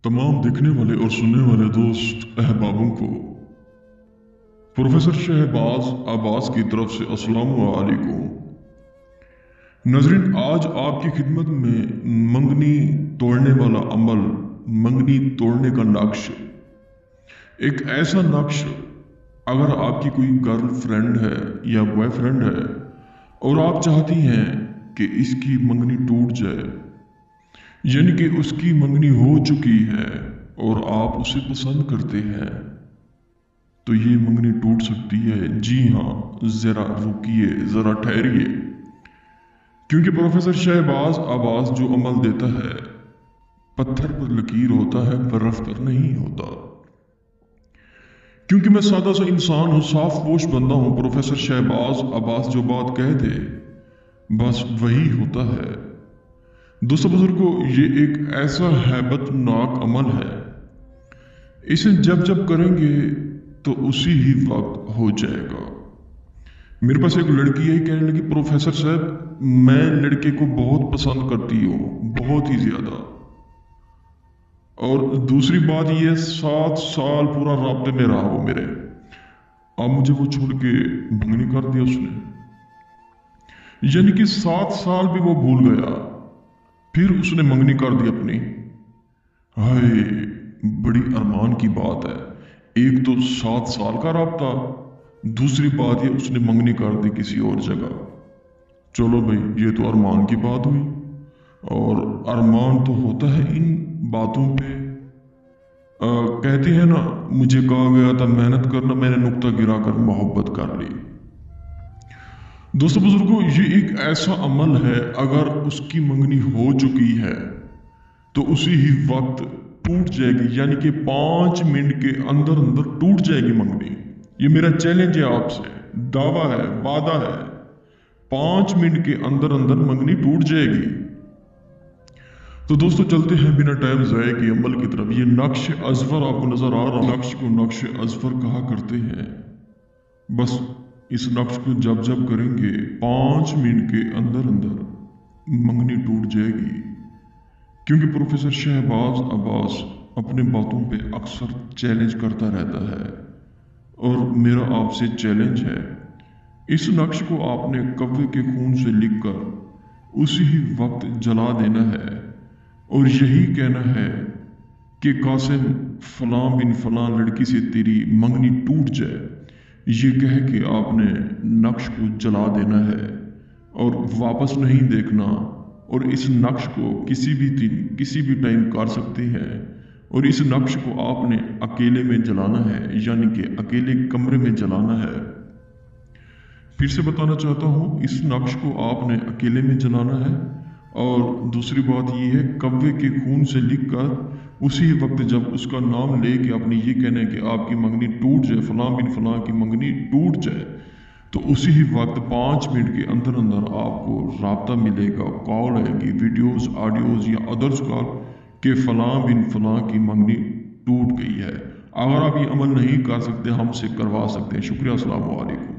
तमाम देखने वाले और सुनने वाले दोस्त अहबाबों को प्रोफेसर शहबाज अब्बास की तरफ से अस्सलाम वालेकुम। नाज़रीन, आज आपकी खिदमत में मंगनी तोड़ने वाला अमल, मंगनी तोड़ने का नक्श, एक ऐसा नक्श अगर आपकी कोई गर्ल फ्रेंड है या बॉयफ्रेंड है और आप चाहती हैं कि इसकी मंगनी टूट जाए, यानी कि उसकी मंगनी हो चुकी है और आप उसे पसंद करते हैं, तो ये मंगनी टूट सकती है। जी हाँ, जरा रुकिए, जरा ठहरिए, क्योंकि प्रोफेसर शहबाज अब्बास जो अमल देता है, पत्थर पर लकीर होता है, बर्फ पर नहीं होता। क्योंकि मैं सादा सा इंसान हूं, साफ पोश बंदा हूं। प्रोफेसर शहबाज अब्बास जो बात कह दे, बस वही होता है। दोस्तों बुजुर्गों, ये एक ऐसा हैबतनाक अमल है, इसे जब जब करेंगे तो उसी ही वक्त हो जाएगा। मेरे पास एक लड़की है, कहने लगी प्रोफेसर साहब, मैं लड़के को बहुत पसंद करती हूँ, बहुत ही ज्यादा। और दूसरी बात ये, 7 साल पूरा राब्ते में रहा वो मेरे। अब मुझे वो छोड़ के मंगनी कर दिया उसने, यानी कि 7 साल भी वो भूल गया, फिर उसने मंगनी कर दी अपनी। हाय, बड़ी अरमान की बात है। एक तो 7 साल का राब्ता, दूसरी बात ये उसने मंगनी कर दी किसी और जगह। चलो भाई, ये तो अरमान की बात हुई, और अरमान तो होता है इन बातों पे। कहते हैं ना, मुझे कहा गया था मेहनत करना, मैंने नुक्ता गिरा कर मोहब्बत कर ली। दोस्तों बुजुर्गों, ये एक ऐसा अमल है, अगर उसकी मंगनी हो चुकी है तो उसी ही वक्त टूट जाएगी, यानी कि 5 मिनट के अंदर अंदर टूट जाएगी मंगनी। ये मेरा चैलेंज है आपसे, दावा है, वादा है, 5 मिनट के अंदर अंदर मंगनी टूट जाएगी। तो दोस्तों चलते हैं बिना टाइम ज़ाये के अमल की तरफ। ये नक्श अज़फर आपको नजर आ रहा, नक्श को नक्श अज़फर कहा करते हैं। बस इस नक्श को जब जब करेंगे 5 मिनट के अंदर अंदर मंगनी टूट जाएगी। क्योंकि प्रोफेसर शहबाज अब्बास अपने बातों पे अक्सर चैलेंज करता रहता है, और मेरा आपसे चैलेंज है, इस नक्श को आपने कव्वे के खून से लिखकर उसी ही वक्त जला देना है, और यही कहना है कि कासिम फलां बिन फलां लड़की से तेरी मंगनी टूट जाए। ये कह के आपने नक्श को जला देना है और वापस नहीं देखना। और इस नक्श को किसी भी दिन किसी भी टाइम कर सकते हैं, और इस नक्श को आपने अकेले में जलाना है, यानी कि अकेले कमरे में जलाना है। फिर से बताना चाहता हूँ, इस नक्श को आपने अकेले में जलाना है। और दूसरी बात ये है, कव्वे के खून से लिखकर उसी वक्त जब उसका नाम ले के आपने ये कहना है कि आपकी मंगनी टूट जाए, फलां बिन फलां की मंगनी टूट जाए, तो उसी ही वक्त 5 मिनट के अंदर अंदर आपको राब्ता मिलेगा, कॉल आएगी, वीडियोस, ऑडियोज या अदर्स कॉल के फलां बिन फलां की मंगनी टूट गई है। अगर आप ये अमल नहीं कर सकते, हमसे करवा सकते हैं। शुक्रिया, अस्सलाम वालेकुम।